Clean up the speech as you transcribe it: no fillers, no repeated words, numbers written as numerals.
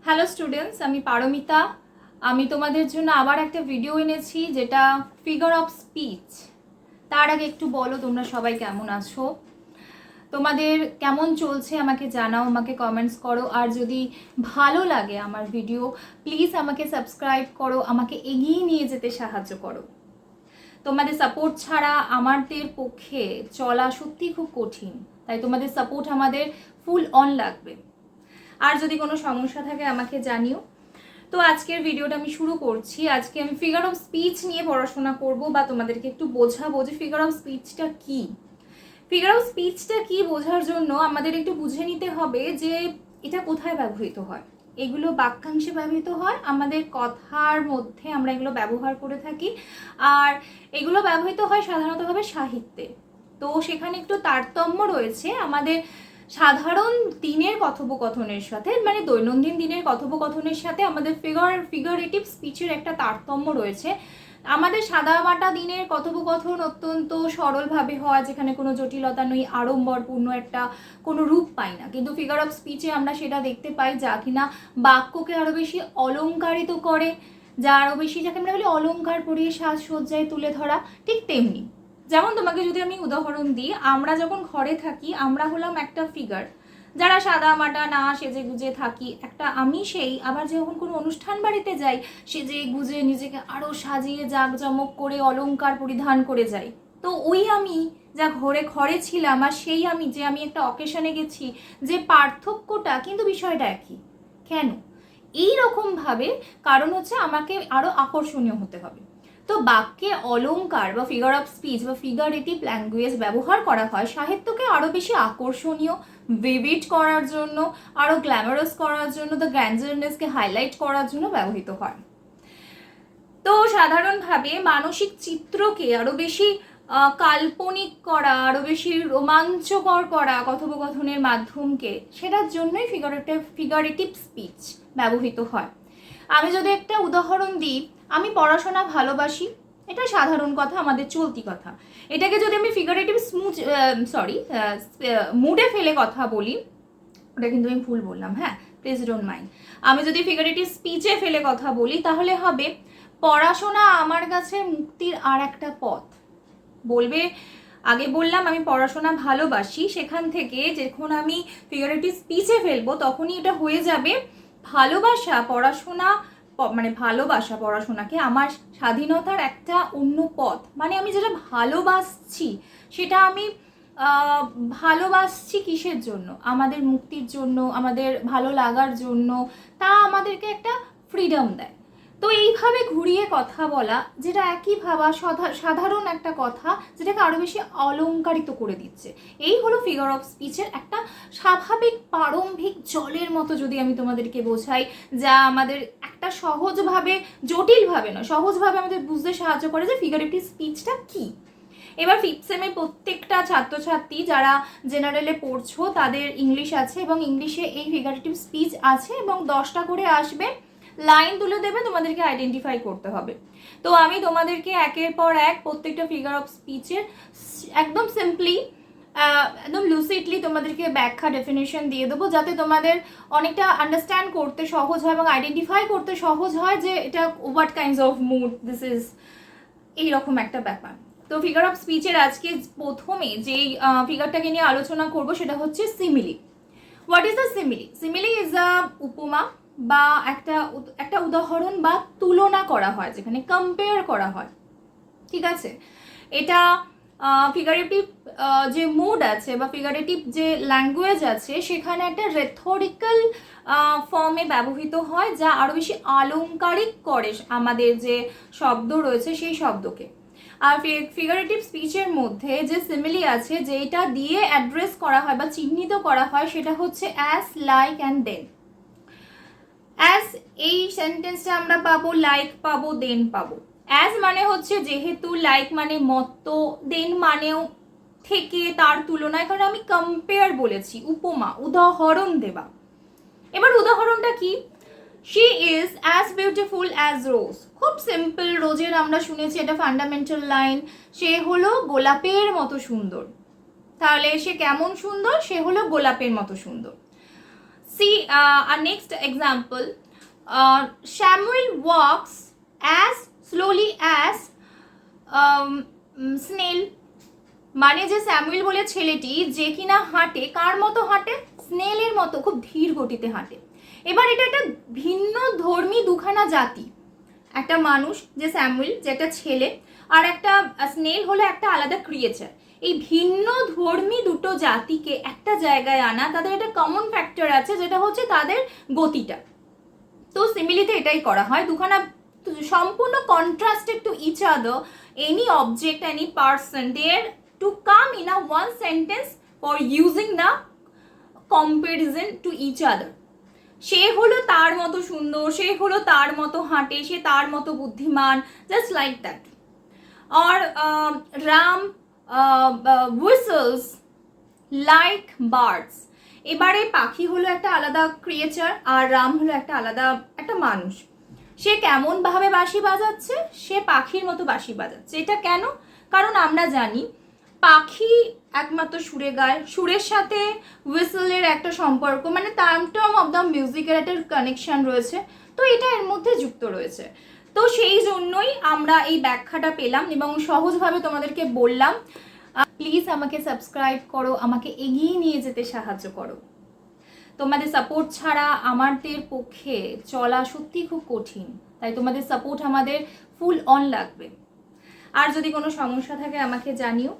Hello students, আমি পারমিতা। আমি তোমাদের জন্য আবার একটা ভিডিও এনেছি, যেটা ফিগার অফ স্পিচ। তার আগে একটু বলো তোমরা সবাই কেমন আছো, তোমাদের কেমন চলছে আমাকে জানাও, আমাকে কমেন্টস করো। আর যদি ভালো লাগে আমার ভিডিও, প্লিজ আমাকে সাবস্ক্রাইব করো, আমাকে এগিয়ে নিয়ে যেতে সাহায্য করো। তোমাদের সাপোর্ট ছাড়া আমাদের পক্ষে চলা সত্যি খুব কঠিন, তাই তোমাদের সাপোর্ট আমাদের ফুল অন লাগবে। আর যদি কোনো সমস্যা থাকে আমাকে জানিও। তো আজকের ভিডিওটা আমি শুরু করছি। আজকে আমি ফিগার অফ স্পিচ নিয়ে পড়াশোনা করব, বা তোমাদেরকে একটু বোঝাবো যে ফিগার অফ স্পিচটা কি। ফিগার অফ স্পিচটা কি বোঝার জন্য আমাদের একটু বুঝে নিতে হবে যে এটা কোথায় ব্যবহৃত হয়। এগুলো বাক্যাংশে ব্যবহৃত হয়, আমাদের কথার মধ্যে আমরা এগুলো ব্যবহার করে থাকি। আর এগুলো ব্যবহৃত হয় সাধারণতভাবে সাহিত্যে। তো সেখানে একটু তারতম্য রয়েছে আমাদের সাধারণ দিনের কথোপকথনের সাথে, মানে দৈনন্দিন দিনের কথোপকথনের সাথে আমাদের ফিগারেটিভ স্পিচের একটা তারতম্য রয়েছে। আমাদের সাদামাটা দিনের কথোপকথন অত্যন্ত সরলভাবে হয়, যেখানে কোনো জটিলতা নেই, আড়ম্বরপূর্ণ একটা কোনো রূপ পাই না। কিন্তু ফিগার অফ স্পিচে আমরা সেটা দেখতে পাই, যা কিনা বাক্যকে আরও বেশি অলংকারিত করে, যা আরও বেশি, যাকে আমরা বলি অলংকার পরিয়ে সাজসজ্জায় তুলে ধরা। ঠিক তেমনি, যেমন তোমাকে যদি আমি উদাহরণ দিই, আমরা যখন ঘরে থাকি আমরা হলাম একটা ফিগার, যারা সাদা মাটা না সেজে গুজে থাকি একটা আমি। সেই আবার যখন কোনো অনুষ্ঠান বাড়িতে যাই, সেজে গুজে নিজেকে আরও সাজিয়ে জাঁকজমক করে অলংকার পরিধান করে যাই। তো ওই আমি যা ঘরে ছিলাম আর সেই আমি যে আমি একটা অকেশনে গেছি, যে পার্থক্যটা, কিন্তু বিষয়টা একই। কেন? এই রকমভাবে কারণ হচ্ছে আমাকে আরও আকর্ষণীয় হতে হবে। তো বাক্যে অলংকার বা ফিগার অফ স্পিচ বা ফিগারেটিভ ল্যাঙ্গুয়েজ ব্যবহার করা হয় সাহিত্যকে আরও বেশি আকর্ষণীয়, ভিভিড করার জন্য, আরও গ্ল্যামারাস করার জন্য, দ্য গ্র্যান্ডারনেসকে হাইলাইট করার জন্য ব্যবহৃত হয়। তো সাধারণভাবে মানসিক চিত্রকে আরও বেশি কাল্পনিক করা, আরও বেশি রোমাঞ্চকর করা কথোপকথনের মাধ্যমকে, সেটার জন্যই ফিগারেটিভ স্পিচ ব্যবহৃত হয়। আমি যদি একটা উদাহরণ দিই, আমি পড়াশোনা ভালোবাসি, এটা সাধারণ কথা, আমাদের চলতি কথা। এটাকে যদি আমি ফিগারেটিভ মুডে ফেলে কথা বলি, ওটা কিন্তু আমি ভুল বললাম, হ্যাঁ, প্লিজ ডোন্ট মাইন্ড। আমি যদি ফিগারেটিভ স্পিচে ফেলে কথা বলি, তাহলে হবে পড়াশোনা আমার কাছে মুক্তির আর একটা পথ। বলবে, আগে বললাম আমি পড়াশোনা ভালোবাসি, সেখান থেকে যখন আমি ফিগারেটিভ স্পিচে ফেলবো তখনই এটা হয়ে যাবে ভালোবাসা পড়াশোনাকে আমার স্বাধীনতার একটা অন্য পথ। মানে আমি যেটা ভালোবাসছি, সেটা আমি ভালোবাসছি কিসের জন্য? আমাদের মুক্তির জন্য, আমাদের ভালো লাগার জন্য। তা আমাদেরকে একটা ফ্রিডম দেয়। তো এইভাবে ঘুরিয়ে কথা বলা, যেটা একই ভাবা সাধারণ একটা কথা, যেটাকে আরও বেশি অলংকারিত করে দিচ্ছে, এই হলো ফিগার অফ স্পিচের একটা স্বাভাবিক প্রারম্ভিক জলের মতো যদি আমি তোমাদেরকে বোঝাই, যা আমাদের একটা সহজভাবে, জটিলভাবে নয়, সহজভাবে আমাদের বুঝতে সাহায্য করে যে ফিগারেটিভ স্পিচটা কী। এবার ফিফথ সেমে প্রত্যেকটা ছাত্রছাত্রী যারা জেনারেলে পড়ছো, তাদের ইংলিশ আছে এবং ইংলিশে এই ফিগারেটিভ স্পিচ আছে, এবং 10টা করে আসবে, লাইন তুলে দেবে, তোমাদেরকে আইডেন্টিফাই করতে হবে। তো আমি তোমাদেরকে একের পর এক প্রত্যেকটা ফিগার অফ স্পিচের একদম সিম্পলি, একদম লুসিডলি তোমাদেরকে ব্যাখ্যা ডেফিনেশন দিয়ে দেবো, যাতে তোমাদের অনেকটা আন্ডারস্ট্যান্ড করতে সহজ হয় এবং আইডেন্টিফাই করতে সহজ হয় যে এটা what kinds of mood this is, এইরকম একটা ব্যাপার। তো ফিগার অফ স্পিচের আজকে প্রথমে যেই ফিগারটাকে নিয়ে আলোচনা করব, সেটা হচ্ছে simile. What is the simile? Simile is a উপমা, বা একটা উদাহরণ বা তুলনা করা হয়, যেখানে কম্পেয়ার করা হয়। ঠিক আছে, এটা ফিগারেটিভ যে মুড আছে বা ফিগারেটিভ যে ল্যাঙ্গুয়েজ আছে, সেখানে একটা রেথরিক্যাল ফর্মে ব্যবহৃত হয়, যা আরও বেশি আলংকারিক করে আমাদের যে শব্দ রয়েছে সেই শব্দকে। আর ফিগারেটিভ স্পিচের মধ্যে যে সিমিলি আছে, যেটা দিয়ে অ্যাড্রেস করা হয় বা চিহ্নিত করা হয়, সেটা হচ্ছে as, like and then. As, এই সেন্টেন্সটা আমরা পাবো, লাইক পাবো, দেন পাবো। অ্যাজ মানে হচ্ছে যেহেতু, লাইক মানে মতো, দেন মানেও থেকে, তার তুলনায়, কারণ আমি কম্পেয়ার বলেছি, উপমা, উদাহরণ দেবা। এবার উদাহরণটা কি? She is as beautiful as rose. খুব সিম্পল, রোজের আমরা শুনেছি, এটা ফান্ডামেন্টাল লাইন। সে হলো গোলাপের মতো সুন্দর। তাহলে সে কেমন সুন্দর? সে হলো গোলাপের মতো সুন্দর। See, our next example. Samuel walks as slowly as snail. মানে যে স্যামুয়েল বলে ছেলেটি যে কিনা হাঁটে, কার মতো হাঁটে? স্নেলের মতো, খুব ধীর গতিতে হাঁটে। এবার এটা একটা ভিন্ন ধর্মী দুখানা জাতি, একটা মানুষ যে স্যামুয়েল, যে একটা ছেলে, আর একটা স্নেল হলো একটা আলাদা ক্রিয়েচার। এই ভিন্ন ধর্মী দুটো জাতিকে একটা জায়গায় আনা, তাদের একটা কমন ফ্যাক্টর আছে, যেটা হচ্ছে তাদের গতিটা। তো সিমিলিতে এটাই করা হয়, দুখানা সম্পূর্ণ contrasted to each other. Any object, any person, there to come in a one sentence for using the comparison to each other. সে হলো তার মতো সুন্দর, সে হলো তার মতো হাঁটে, সে তার মতো বুদ্ধিমান, জাস্ট লাইক দ্যাট। আর রাম whistles like birds. এবারে পাখি হলো একটা আলাদা ক্রিয়েচার, আর রাম হলো একটা আলাদা একটা মানুষ। সে কেমন ভাবে বাঁশি বাজাচ্ছে? সে পাখির মতো বাঁশি বাজাচ্ছে। এটা কেন? কারণ আমরা জানি পাখি একমাত্র সুরে গায়, সুরের সাথে হুইসেলের একটা সম্পর্ক, মানে টার্ম অফ দ্য মিউজিকের একটা কানেকশন রয়েছে। তো এটা এর মধ্যে যুক্ত রয়েছে। তো সেই জন্যই আমরা এই ব্যাখ্যাটা পেলাম এবং সহজভাবে তোমাদেরকে বললাম। প্লিজ আমাকে সাবস্ক্রাইব করো, আমাকে এগিয়ে নিয়ে যেতে সাহায্য করো। তোমাদের সাপোর্ট ছাড়া আমাদের পক্ষে চলা সত্যি খুব কঠিন, তাই তোমাদের সাপোর্ট আমাদের ফুল অন লাগবে। আর যদি কোনো সমস্যা থাকে আমাকে জানিও।